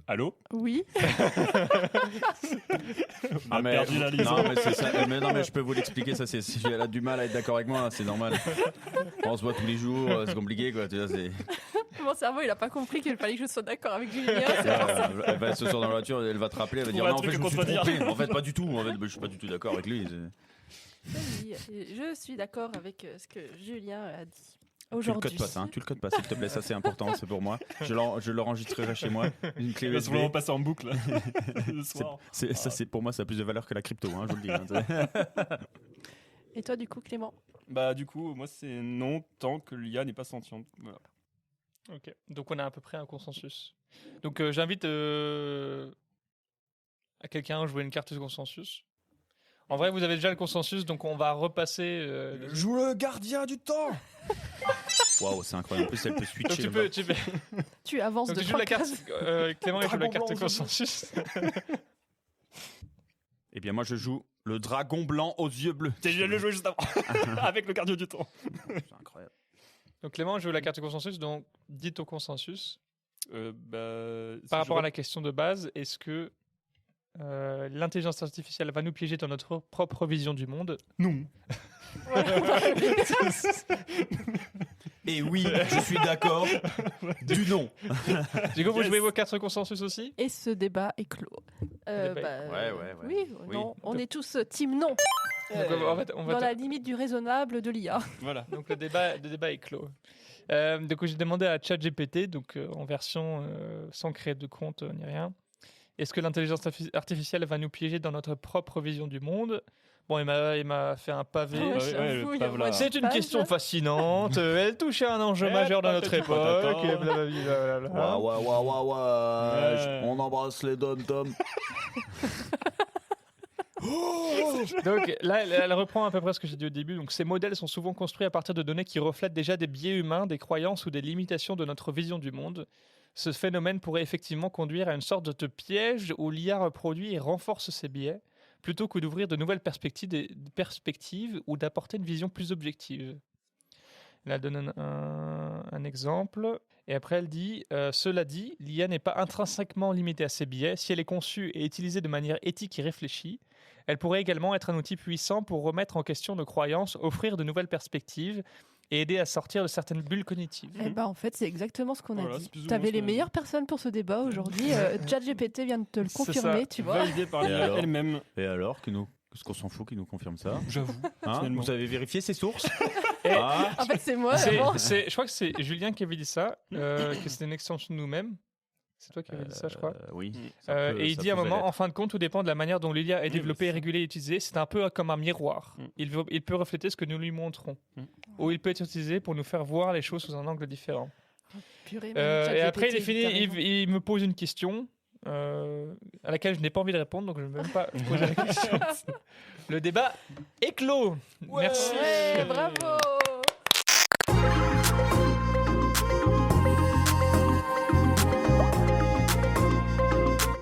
Allô? Oui. On a perdu la liaison. Non, mais c'est ça. Mais je peux vous l'expliquer. Ça, si elle a du mal à être d'accord avec moi, c'est normal. On se voit tous les jours, c'est compliqué, quoi. Tu vois, Mon cerveau, il a pas compris qu'il fallait que je sois d'accord avec Julien. Elle va ce soir dans la voiture, elle va te rappeler, elle va dire non, en fait, je me suis trompé. En fait, pas du tout. En fait, je suis pas du tout d'accord avec lui. Je suis d'accord avec ce que Julien a dit. Tu le Aujourd'hui. codes pas, ça, hein, tu le codes pas, s'il te plaît, ça c'est important, c'est pour moi. Je l'enregistrerai chez moi. Une clé Là, USB. on va passer en boucle le C'est- soir. Ça, c'est pour moi, ça a plus de valeur que la crypto, hein, je vous le dis. Hein. Et toi, du coup, Clément? Bah du coup, moi c'est non tant que l'IA n'est pas sentiente. Voilà. Ok, donc on a à peu près un consensus. Donc j'invite à quelqu'un à jouer une carte de consensus. En vrai, vous avez déjà le consensus, donc on va repasser. Joue le gardien du temps. Waouh, c'est incroyable. En plus, elle peut Donc switcher. Tu avances donc de tu joues 3 la carte. cases. Clément il joue la Dragon carte blanc, consensus. Eh bien, moi, je joue le dragon blanc aux yeux bleus. Je viens de le jouer juste avant. Avec le gardien du temps. C'est incroyable. Donc Clément joue la carte consensus, donc dis ton consensus. Bah, Par rapport à la question de base, est-ce que l'intelligence artificielle va nous piéger dans notre propre vision du monde? Non. Et oui, je suis d'accord. Du non. Du coup, vous Yes. jouez vos cartes consensus aussi? Et ce débat est clos. débat est- Ouais. Oui, Oui. non, on est tous team non. Donc, en fait, on va Dans la limite du raisonnable de l'IA. Voilà. Donc le débat est clos. Donc j'ai demandé à ChatGPT, donc en version sans créer de compte ni rien, est-ce que l'intelligence artificielle va nous piéger dans notre propre vision du monde? Bon, il m'a fait un pavé. Ouais, ouais, j'avoue, le il y a pavla. moins de C'est une pages. question fascinante. Elle touche à un enjeu Eh, majeur dans notre patati époque. patata. Et blablabla. Ouais. On embrasse les dom-toms. Donc là, elle reprend à peu près ce que j'ai dit au début. Donc ces modèles sont souvent construits à partir de données qui reflètent déjà des biais humains, des croyances ou des limitations de notre vision du monde. Ce phénomène pourrait effectivement conduire à une sorte de piège où l'IA reproduit et renforce ces biais, plutôt que d'ouvrir de nouvelles perspectives ou d'apporter une vision plus objective. Là, elle donne un exemple. Et après, elle dit cela dit, l'IA n'est pas intrinsèquement limitée à ses biais. Si elle est conçue et utilisée de manière éthique et réfléchie, elle pourrait également être un outil puissant pour remettre en question nos croyances, offrir de nouvelles perspectives et aider à sortir de certaines bulles cognitives. Eh ben, en fait, c'est exactement ce qu'on Voilà, a c'est dit. plus ou moins Tu avais ce les qu'on a dit. meilleures personnes pour ce débat aujourd'hui. ChatGPT vient de te le C'est confirmer, ça. tu vois. Validé par Et l'IA alors elle-même. Et alors, qu'est-ce qu'on s'en fout qui nous confirme ça? J'avoue. Hein, Finalement. vous avez vérifié ces sources? Et- Ah, En fait, c'est moi avant. Je crois que c'est Julien qui avait dit ça, que c'était une extension de nous-mêmes. C'est toi qui avais dit ça, je crois. oui. Mm. Ça peut- Et il ça dit à un pouvait moment, l'être. en fin de compte, tout dépend de la manière dont l'IA est Oui, développée, mais ça- régulée et utilisée. C'est un peu comme un miroir. Mm. Il peut refléter ce que nous lui montrons. Mm. Ou il peut être utilisé pour nous faire voir les choses sous un angle différent. Purée, Et ChatGPT, après, il est fini, t'as raison. il me pose une question à laquelle je n'ai pas envie de répondre, donc je ne vais même pas poser la question. Le débat est clos. Merci. Ouais, bravo.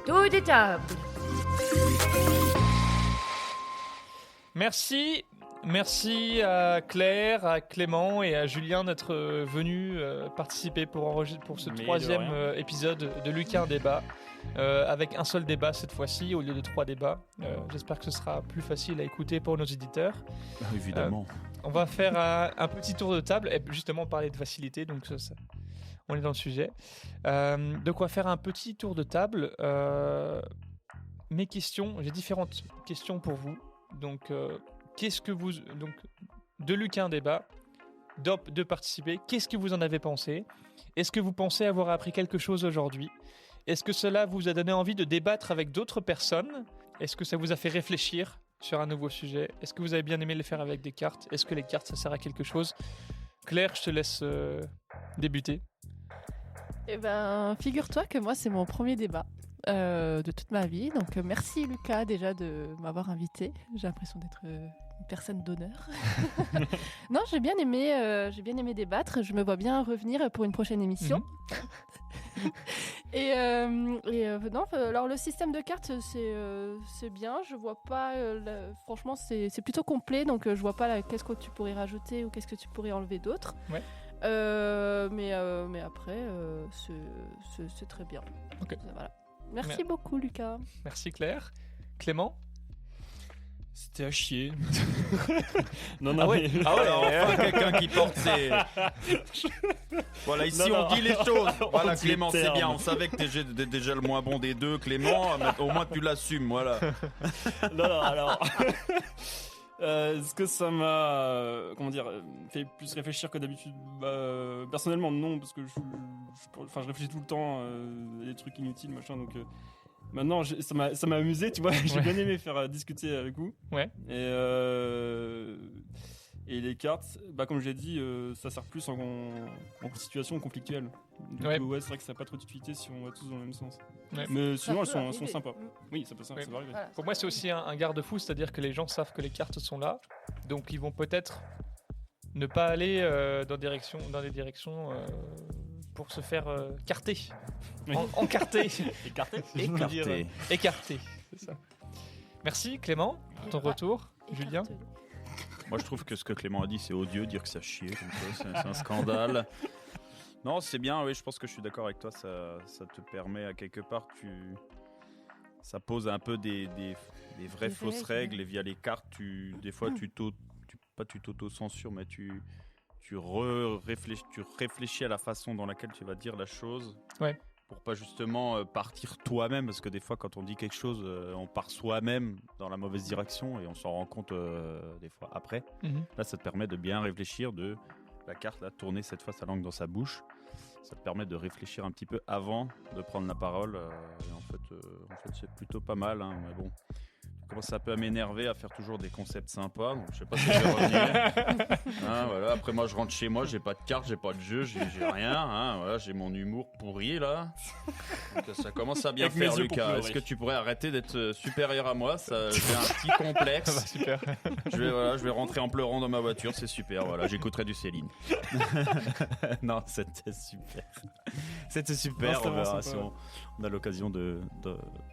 Tour de table. Merci. Merci à Claire, à Clément et à Julien d'être venus participer pour ce Mais de troisième rien. épisode de Lucas un débat, avec un seul débat cette fois-ci au lieu de 3 débats. J'espère que ce sera plus facile à écouter pour nos éditeurs. Ah, évidemment. On va faire un petit tour de table et justement parler de facilité, donc on est dans le sujet. Donc on va faire un petit tour de table. Mes questions, j'ai différentes questions pour vous. Donc de Lucas un débat, de participer, qu'est-ce que vous en avez pensé? Est-ce que vous pensez avoir appris quelque chose aujourd'hui? Est-ce que cela vous a donné envie de débattre avec d'autres personnes? Est-ce que ça vous a fait réfléchir sur un nouveau sujet? Est-ce que vous avez bien aimé le faire avec des cartes? Est-ce que les cartes, ça sert à quelque chose? Claire, je te laisse débuter. Eh ben, figure-toi que moi, c'est mon premier débat de toute ma vie. Donc, merci Lucas déjà de m'avoir invité. J'ai l'impression d'être une personne d'honneur. Non, j'ai bien aimé débattre. Je me vois bien revenir pour une prochaine émission. Non, alors le système de cartes, c'est bien. Je vois pas. Franchement, c'est plutôt complet. Donc, je vois pas qu'est-ce que tu pourrais rajouter ou qu'est-ce que tu pourrais enlever d'autre. Ouais. Mais après, c'est très bien. Ok. Voilà. Merci beaucoup, Lucas. Merci Claire. Clément? C'était à chier. Non, Ah ouais. Alors, enfin, quelqu'un qui porte ses. Voilà, ici Non, non. on dit les choses. Voilà, On dit Clément, les c'est bien. termes. On savait que t'es déjà le moins bon des deux, Clément. Mais au moins, tu l'assumes. Voilà. Non, alors. Est-ce que ça m'a, fait plus réfléchir que d'habitude? Personnellement, non, parce que je réfléchis tout le temps à des trucs inutiles, machin. Donc maintenant, ça m'a amusé, tu vois. J'ai bien aimé faire discuter avec vous. Ouais. Et les cartes, comme je l'ai dit, ça sert plus en situation conflictuelle. Du Ouais. coup, c'est vrai que ça n'a pas trop d'utilité si on va tous dans le même sens. Ouais. Mais sinon, Ça elles peut sont arriver. sympas. Oui, ça peut Ouais. arriver. Voilà. Pour moi, c'est aussi un garde-fou, c'est-à-dire que les gens savent que les cartes sont là, donc ils vont peut-être ne pas aller dans des directions pour se faire carter. Oui. Encarter. Écarté. Écarté. Écarter. C'est ça. Merci Clément pour ton retour. Julien. Moi, je trouve que ce que Clément a dit, c'est odieux, dire que ça chie, comme ça, c'est un scandale. Non, c'est bien, oui, je pense que je suis d'accord avec toi, ça te permet à quelque part, ça pose un peu des vraies Des fausses règles. règles, et via les cartes, des fois, tu t'auto-censures, mais tu réfléchis à la façon dans laquelle tu vas dire la chose. Ouais. Pour pas justement partir toi-même, parce que des fois quand on dit quelque chose, on part soi-même dans la mauvaise direction et on s'en rend compte des fois après. Mhm. Là, ça te permet de bien réfléchir, de la carte, là, tourner cette fois sa langue dans sa bouche. Ça te permet de réfléchir un petit peu avant de prendre la parole. Et en fait, c'est plutôt pas mal, hein, mais bon. Je commence un peu à m'énerver à faire toujours des concepts sympas, donc je sais pas si je vais revenir. Hein, voilà. Après moi je rentre chez moi, j'ai pas de carte, j'ai pas de jeu, j'ai rien, hein, voilà, j'ai mon humour pourri là. Donc, ça commence à bien Avec mes faire yeux pour Lucas. pleurer. Est-ce que tu pourrais arrêter d'être supérieur à moi? Ça, j'ai un petit complexe. Super. Je vais rentrer en pleurant dans ma voiture, c'est super, voilà, j'écouterai du Céline. Non, c'était super. C'était super, Non, c'était on verra vraiment si sympa. on a l'occasion de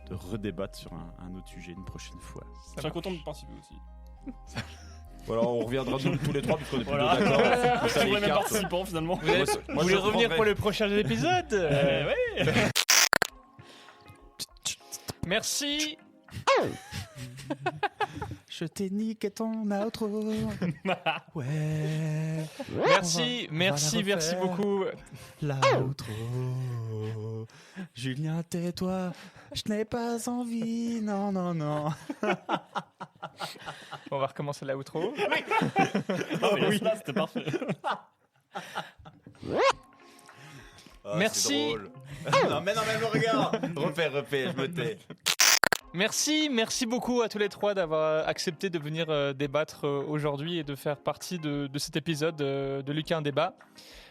redébattre sur un autre sujet une prochaine fois. Je serais content de participer aussi. Voilà, on reviendra tous les trois puisqu'on est plutôt Voilà. d'accord. Je Ça, suis les le même cartes. participant finalement. Vous voulez je revenir prendrai- pour le prochain épisode Ouais. Merci. Je t'ai niqué ton outro. Ouais. Merci, on va merci, la merci refaire. beaucoup. L'outro. Julien, tais-toi. Je n'ai pas envie. Non, non, non. On va recommencer l'outro. Oui, là c'était parfait. Ah, Merci. c'est drôle. Non, mais me regarde. Refais, je me tais. Merci beaucoup à tous les trois d'avoir accepté de venir débattre aujourd'hui et de faire partie de cet épisode de Lucas un débat.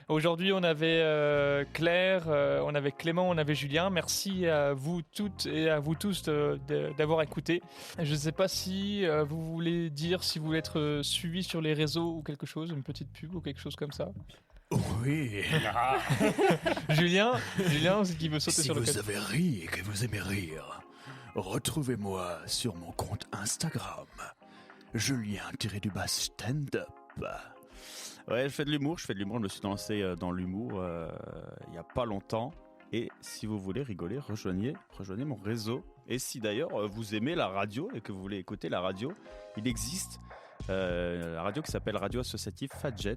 Aujourd'hui, on avait Claire, on avait Clément, on avait Julien. Merci à vous toutes et à vous tous d'avoir écouté. Je ne sais pas si vous voulez dire, si vous voulez être suivi sur les réseaux ou quelque chose, une petite pub ou quelque chose comme ça. Oui. Julien, c'est qui veut sauter Si sur le vous cadre. avez ri et que vous aimez rire, retrouvez-moi sur mon compte Instagram, Julien-stand-up. Ouais, je fais de l'humour. Je me suis lancé dans l'humour il n'y a pas longtemps. Et si vous voulez rigoler, rejoignez mon réseau. Et si d'ailleurs vous aimez la radio et que vous voulez écouter la radio, il existe la radio qui s'appelle Radio Associative Fadjet.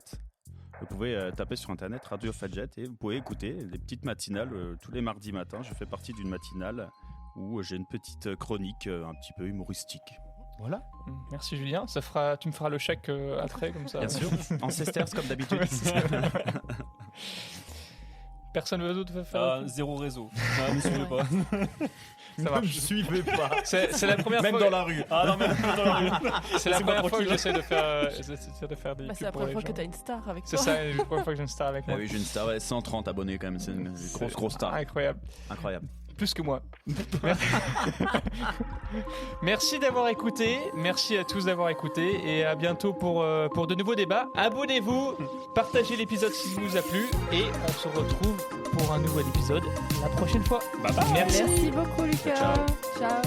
Vous pouvez taper sur internet Radio Fadjet et vous pouvez écouter des petites matinales tous les mardis matins. Je fais partie d'une matinale où j'ai une petite chronique un petit peu humoristique. Voilà. Merci Julien, tu me feras le chèque après comme ça. Bien sûr, en sesterces comme d'habitude. Ouais, c'est ça. Personne d'autre veut faire. Zéro réseau. Ne suivez pas. Ça marche. Je suivais pas. C'est la première Même fois. dans la rue. Ah non, mais dans la rue. C'est la C'est première pas fois que tranquille. j'essaie de faire des Bah, c'est pubs la pour première les fois que gens. t'as une star avec C'est toi. ça, c'est la première fois que j'ai une star avec Ah moi. oui, j'ai une star, ouais, 130 abonnés quand même, c'est une grosse star. Incroyable. Incroyable. Plus que moi. Merci d'avoir écouté. Merci à tous d'avoir écouté. Et à bientôt pour de nouveaux débats. Abonnez-vous, partagez l'épisode s'il vous a plu. Et on se retrouve pour un nouvel épisode la prochaine fois. Bye bye. Merci. Merci beaucoup, Lucas. Ciao. Ciao.